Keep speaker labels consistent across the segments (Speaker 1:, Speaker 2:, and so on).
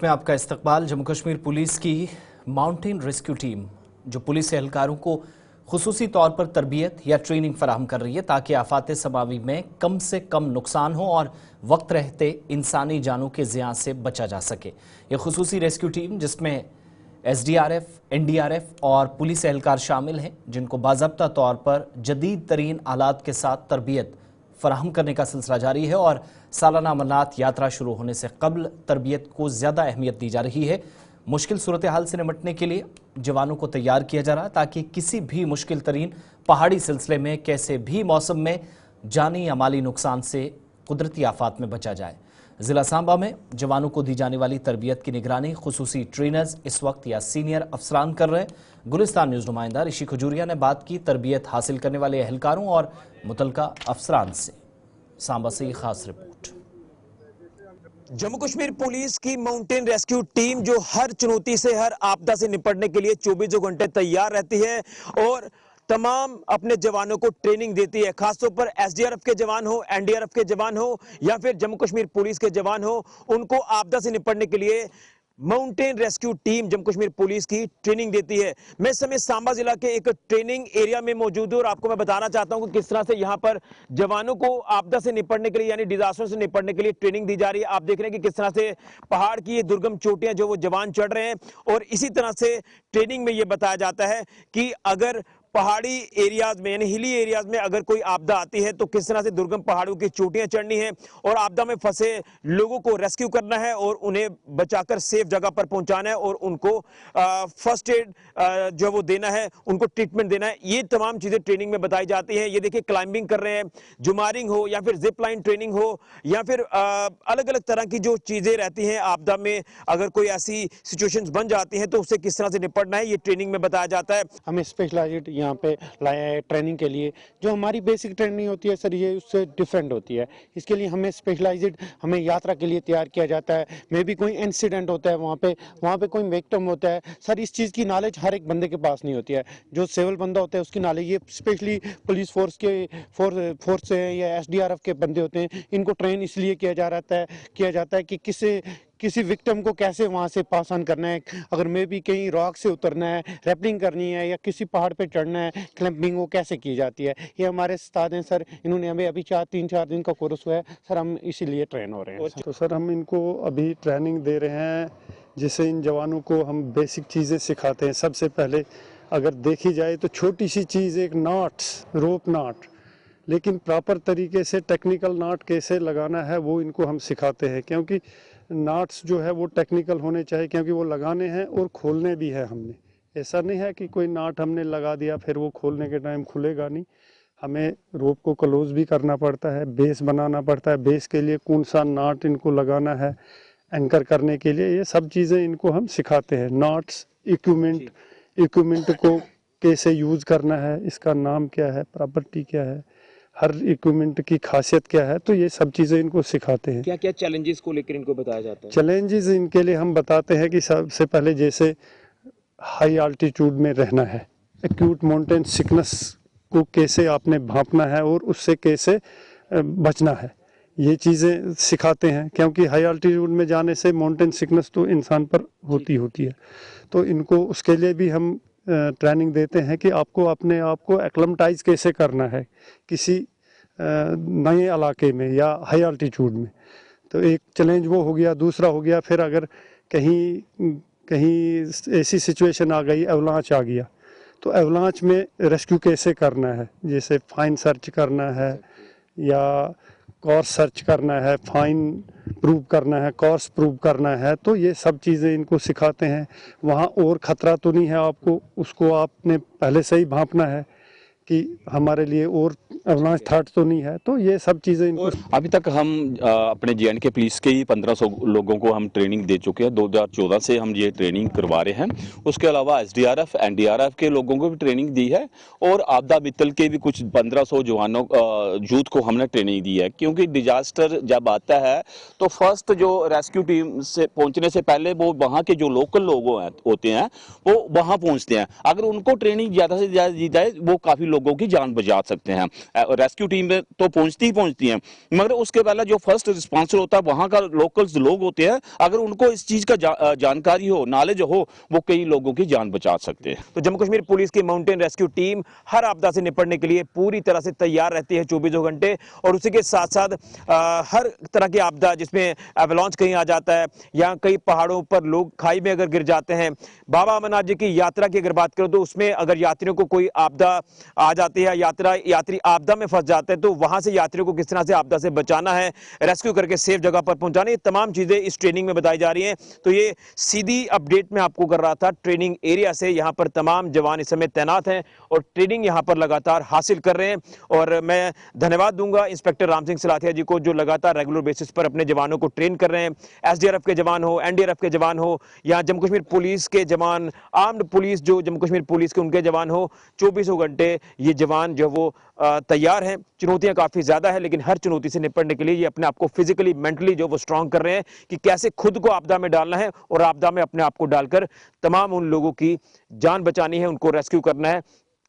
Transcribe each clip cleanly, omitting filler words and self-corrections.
Speaker 1: में आपका इस्तकबाल। जम्मू कश्मीर पुलिस की माउंटेन रेस्क्यू टीम जो पुलिस एहलकारों को खुसूसी तौर पर तरबियत या ट्रेनिंग फराहम कर रही है ताकि आफात समावी में कम से कम नुकसान हो और वक्त रहते इंसानी जानों के ज़ियां से बचा जा सके। ये खुसूसी रेस्क्यू टीम जिसमें SDRF, NDRF और पुलिस एहलकार शामिल हैं जिनको बाज़ाब्ता तौर पर जदीद तरीन आलात के साथ तरबियत फराहम करने का सिलसिला जारी है और सालाना अमरनाथ यात्रा शुरू होने से कबल तरबियत को ज़्यादा अहमियत दी जा रही है। मुश्किल सूरत हाल से निपटने के लिए जवानों को तैयार किया जा रहा है ताकि किसी भी मुश्किल तरीन पहाड़ी सिलसिले में कैसे भी मौसम में जानी या माली नुकसान से कुदरती आफात में बचा जाए। जिला सांबा में जवानों को दी जाने वाली तरबियत की निगरानी खुसूसी ट्रेनर्स इस वक्त या सीनियर अफसरान कर रहे हैं। गुलिस्तान न्यूज़ नुमाइंदा ऋषि खजूरिया ने बात की तरबियत हासिल करने वाले एहलकारों और मुतलका अफसरान से। सांबा से खास रिपोर्ट।
Speaker 2: जम्मू कश्मीर पुलिस की माउंटेन रेस्क्यू टीम जो हर चुनौती से, हर आपदा से निपटने के लिए 24 घंटे तैयार रहती है और तमाम अपने जवानों को ट्रेनिंग देती है। खासतौर पर SDRF के जवान हो, NDRF के जवान हो या फिर जम्मू कश्मीर पुलिस के जवान हो, उनको आपदा से निपटने के लिए mountain rescue team Jammu Kashmir police की ट्रेनिंग देती है। मैं इस समय सांबा जिला के एक ट्रेनिंग एरिया में मौजूद हूं और आपको मैं बताना चाहता हूं कि किस तरह से यहां पर जवानों को आपदा से निपटने के लिए यानी डिजास्टर से निपटने के लिए ट्रेनिंग दी जा रही है। आप देख रहे हैं कि किस तरह से पहाड़ की ये दुर्गम चोटियां जो वो जवान चढ़ रहे हैं और इसी तरह से ट्रेनिंग में ये बताया जाता है कि अगर पहाड़ी एरियाज में यानी हिली एरियाज में अगर कोई आपदा आती है तो किस तरह से दुर्गम पहाड़ों की चोटियां चढ़नी है और आपदा में फंसे लोगों को रेस्क्यू करना है और उन्हें बचाकर सेफ जगह पर पहुंचाना है और उनको फर्स्ट एड जो वो देना है, उनको ट्रीटमेंट देना है। ये तमाम चीजें ट्रेनिंग में बताई जाती हैं। ये देखिए क्लाइंबिंग कर रहे हैं, जुमारिंग हो या फिर जिप लाइन ट्रेनिंग हो या फिर अलग अलग तरह की जो चीजें रहती हैं आपदा में अगर कोई ऐसी सिचुएशंस बन जाती हैं तो उससे किस तरह से निपटना है, ये ट्रेनिंग में बताया जाता है।
Speaker 3: हमें स्पेशलाइज्ड यहाँ पे लाया है ट्रेनिंग के लिए। जो हमारी बेसिक ट्रेनिंग होती है सर, ये उससे डिफरेंट होती है। इसके लिए हमें स्पेशलाइज्ड हमें यात्रा के लिए तैयार किया जाता है। मे भी कोई इंसिडेंट होता है वहाँ पे कोई विक्टिम होता है सर, इस चीज़ की नॉलेज हर एक बंदे के पास नहीं होती है। जो सिविल बंदा होता है उसकी नॉलेज, ये स्पेशली पुलिस फोर्स से या SDRF के बंदे होते हैं, इनको ट्रेन इसलिए किया जाता है कि किसी विक्टिम को कैसे वहाँ से पास ऑन करना है। अगर मे भी कहीं रॉक से उतरना है, रैपलिंग करनी है या किसी पहाड़ पे चढ़ना है, क्लैंपिंग वो कैसे की जाती है, ये हमारे उस्ताद हैं सर। इन्होंने हमें अभी 3-4 दिन का कोर्स हुआ है सर, हम इसीलिए ट्रेन हो रहे हैं।
Speaker 4: तो सर हम इनको अभी ट्रेनिंग दे रहे हैं जिससे इन जवानों को हम बेसिक चीज़ें सिखाते हैं। सबसे पहले अगर देखी जाए तो छोटी सी चीज़ एक रोप नॉट, लेकिन प्रॉपर तरीके से टेक्निकल नॉट कैसे लगाना है वो इनको हम सिखाते हैं, क्योंकि नॉट्स जो है वो टेक्निकल होने चाहिए, क्योंकि वो लगाने हैं और खोलने भी है हमने। ऐसा नहीं है कि कोई नॉट हमने लगा दिया फिर वो खोलने के टाइम खुलेगा नहीं। हमें रोप को क्लोज भी करना पड़ता है, बेस बनाना पड़ता है, बेस के लिए कौन सा नॉट इनको लगाना है एंकर करने के लिए, ये सब चीज़ें इनको हम सिखाते हैं। नॉट्स, इक्विपमेंट को कैसे यूज़ करना है, इसका नाम क्या है, प्रॉपर्टी क्या है, हर इक्विपमेंट की खासियत क्या है, तो ये सब चीज़ें इनको सिखाते हैं।
Speaker 2: क्या क्या चैलेंजेस को लेकर इनको बताया जाता है?
Speaker 4: चैलेंजेस इनके लिए हम बताते हैं कि सबसे पहले जैसे हाई आल्टीट्यूड में रहना है, एक्यूट माउंटेन सिकनेस को कैसे आपने भांपना है और उससे कैसे बचना है, ये चीज़ें सिखाते हैं। क्योंकि हाई आल्टीट्यूड में जाने से माउंटेन सिकनेस तो इंसान पर होती है, तो इनको उसके लिए भी हम ट्रेनिंग देते हैं कि आपको अपने आप को एक्लमटाइज कैसे करना है किसी नए इलाके में या हाई अल्टीट्यूड में। तो एक चैलेंज वो हो गया। दूसरा हो गया फिर अगर कहीं ऐसी सिचुएशन आ गई, एवलांच आ गया, तो एवलांच में रेस्क्यू कैसे करना है, जैसे फाइन सर्च करना है या कोर्स सर्च करना है, फाइन प्रूव करना है, कोर्स प्रूव करना है, तो ये सब चीज़ें इनको सिखाते हैं। वहाँ और ख़तरा तो नहीं है आपको, उसको आपने पहले से ही भांपना है कि हमारे लिए और अवलांच थ्रेट तो नहीं है, तो ये सब चीज़ें इनको।
Speaker 5: अभी तक हम अपने JNK पुलिस के ही 1500 लोगों को हम ट्रेनिंग दे चुके हैं। 2014 से हम ये ट्रेनिंग करवा रहे हैं। उसके अलावा SDRF, NDRF के लोगों को भी ट्रेनिंग दी है और आपदा मित्तल के भी कुछ 1500 जवानों यूथ को हमने ट्रेनिंग दी है। क्योंकि डिजास्टर जब आता है तो फर्स्ट जो रेस्क्यू टीम से पहुँचने से पहले वो वहाँ के जो लोकल लोग होते हैं वो वहाँ पहुँचते हैं। अगर उनको ट्रेनिंग ज़्यादा से ज़्यादा दी जाए, वो काफ़ी लोगों की जान बचा सकते हैं। रेस्क्यू टीम तो पहुंचती हैं, मगर उसके पहले जो फर्स्ट रिस्पॉन्सर होता है वहां का लोकल्स लोग होते हैं, अगर उनको इस चीज का जानकारी हो, नॉलेज हो, वो कई लोगों की जान बचा सकते हैं।
Speaker 2: तो जम्मू कश्मीर पुलिस की माउंटेन रेस्क्यू टीम हर आपदा से निपटने के लिए पूरी तरह से तैयार रहती है 24 घंटे, और उसी के साथ साथ हर तरह की आपदा, जिसमें एवलांच कहीं आ जाता है या कई पहाड़ों पर लोग खाई में अगर गिर जाते हैं, बाबा अमरनाथ जी की यात्रा की अगर बात करो तो उसमें अगर यात्रियों को कोई आपदा आ जाती है, यात्री आपदा में फंस जाते हैं, तो वहां से यात्रियों को किस तरह से आपदा से बचाना है, रेस्क्यू करके सेफ जगह पर पहुंचाना, ये तमाम चीजें इस ट्रेनिंग में बताई जा रही हैं। तो ये सीधी अपडेट मैं आपको कर रहा था ट्रेनिंग एरिया से। यहाँ पर तमाम जवान इस समय तैनात हैं और ट्रेनिंग यहाँ पर लगातार हासिल कर रहे हैं, और मैं धन्यवाद दूंगा इंस्पेक्टर राम सिंह सलाथिया जी को, जो लगातार रेगुलर बेसिस पर अपने जवानों को ट्रेन कर रहे हैं। एसडीआरएफ के जवान हो, एनडीआरएफ के जवान हो, या जम्मू कश्मीर पुलिस के जवान, आर्म्ड पुलिस जो जम्मू कश्मीर पुलिस के उनके जवान हो, 24 घंटे ये जवान जो वो तैयार हैं। चुनौतियां काफी ज्यादा है, लेकिन हर चुनौती से निपटने के लिए ये अपने आप को फिजिकली, मेंटली जो वो स्ट्रांग कर रहे हैं कि कैसे खुद को आपदा में डालना है और आपदा में अपने आप को डालकर तमाम उन लोगों की जान बचानी है, उनको रेस्क्यू करना है,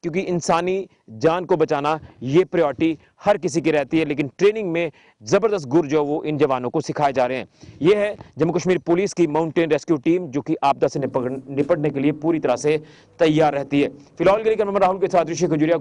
Speaker 2: क्योंकि इंसानी जान को बचाना ये प्रायोरिटी हर किसी की रहती है। लेकिन ट्रेनिंग में जबरदस्त गुर जो वो इन जवानों को सिखाए जा रहे हैं। ये है जम्मू कश्मीर पुलिस की माउंटेन रेस्क्यू टीम, जो कि आपदा से निपटने के लिए पूरी तरह से तैयार रहती है। फिलहाल के लिए राहुल के साथ ऋषि खजुरिया।